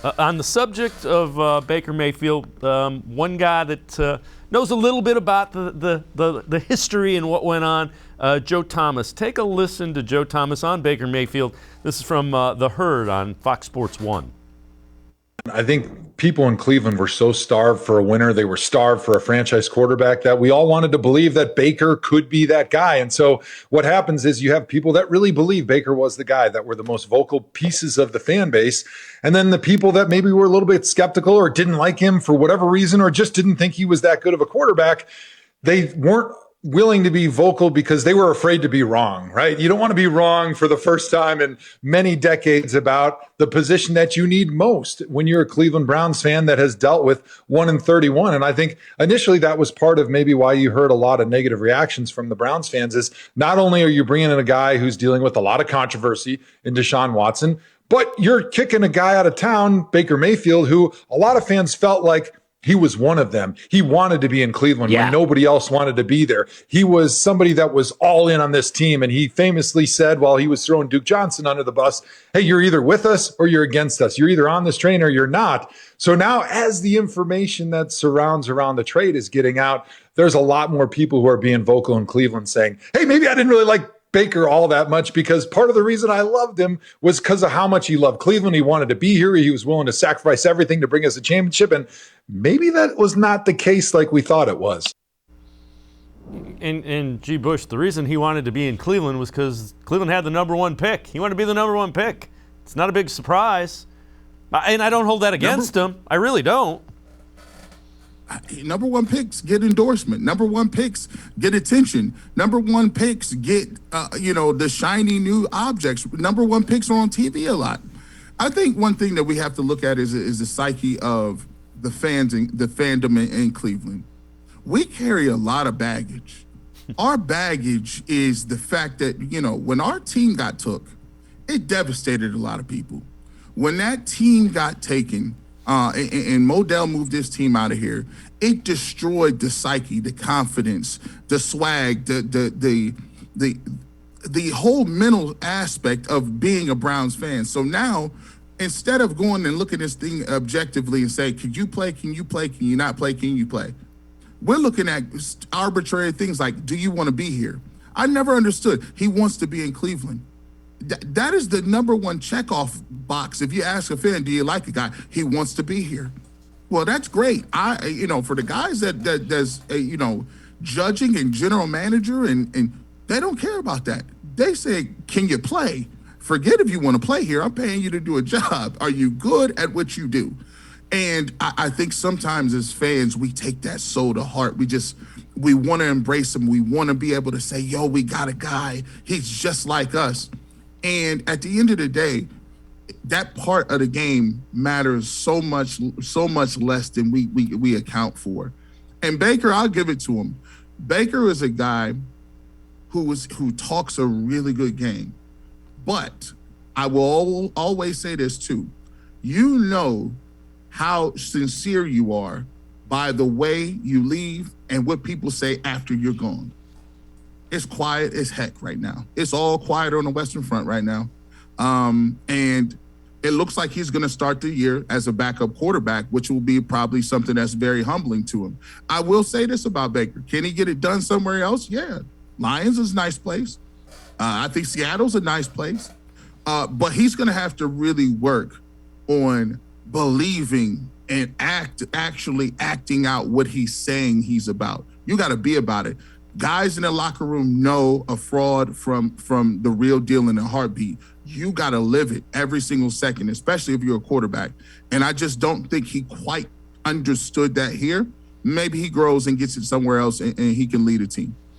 On the subject of Baker Mayfield, one guy that knows a little bit about the history and what went on, Joe Thomas. Take a listen to Joe Thomas on Baker Mayfield. This is from The Herd on Fox Sports 1. I think people in Cleveland were so starved for a winner. They were starved for a franchise quarterback that we all wanted to believe that Baker could be that guy. And so what happens is you have people that really believe Baker was the guy, that were the most vocal pieces of the fan base. And then the people that maybe were a little bit skeptical or didn't like him for whatever reason, or just didn't think he was that good of a quarterback, they weren't willing to be vocal because they were afraid to be wrong, right? You don't want to be wrong for the first time in many decades about the position that you need most when you're a Cleveland Browns fan that has dealt with 1-31. And I think initially that was part of maybe why you heard a lot of negative reactions from the Browns fans is not only are you bringing in a guy who's dealing with a lot of controversy in Deshaun Watson, but you're kicking a guy out of town, Baker Mayfield, who a lot of fans felt like he was one of them. He wanted to be in Cleveland when nobody else wanted to be there. He was somebody that was all in on this team. And he famously said while he was throwing Duke Johnson under the bus, hey, you're either with us or you're against us. You're either on this train or you're not. So now as the information that surrounds around the trade is getting out, there's a lot more people who are being vocal in Cleveland saying, hey, maybe I didn't really like Baker all that much because part of the reason I loved him was because of how much he loved Cleveland. He wanted to be here. He was willing to sacrifice everything to bring us a championship. And maybe that was not the case like we thought it was. And G. Bush, the reason he wanted to be in Cleveland was because Cleveland had the number one pick. He wanted to be the number one pick. It's not a big surprise. And I don't hold that against him. I really don't. Number one picks get endorsement. Number one picks get attention. Number one picks get, the shiny new objects. Number one picks are on TV a lot. I think one thing that we have to look at is the psyche of the fans and the fandom in Cleveland. We carry a lot of baggage. Our baggage is the fact that, when our team got took, it devastated a lot of people. When that team got taken, and Modell moved this team out of here, it destroyed the psyche, the confidence, the swag, the whole mental aspect of being a Browns fan. So now, instead of going and looking at this thing objectively and say, can you play, can you play, can you not play, can you play? We're looking at arbitrary things like, do you want to be here? I never understood. He wants to be in Cleveland. That is the number one checkoff box. If you ask a fan, do you like a guy? He wants to be here. Well, that's great. For the guys that's judging and general manager and they don't care about that. They say, can you play? Forget if you want to play here. I'm paying you to do a job. Are you good at what you do? And I think sometimes as fans, we take that so to heart. We want to embrace him. We want to be able to say, yo, we got a guy. He's just like us. And at the end of the day, that part of the game matters so much less than we account for. And Baker, I'll give it to him. Baker is a guy who talks a really good game. But I will always say this too. You know how sincere you are by the way you leave and what people say after you're gone. It's quiet as heck right now. It's all quiet on the Western Front right now. And it looks like he's going to start the year as a backup quarterback, which will be probably something that's very humbling to him. I will say this about Baker. Can he get it done somewhere else? Yeah. Lions is a nice place. I think Seattle's a nice place. But he's going to have to really work on believing and actually acting out what he's saying he's about. You got to be about it. Guys in the locker room know a fraud from the real deal in a heartbeat. You got to live it every single second, especially if you're a quarterback. And I just don't think he quite understood that here. Maybe he grows and gets it somewhere else and he can lead a team.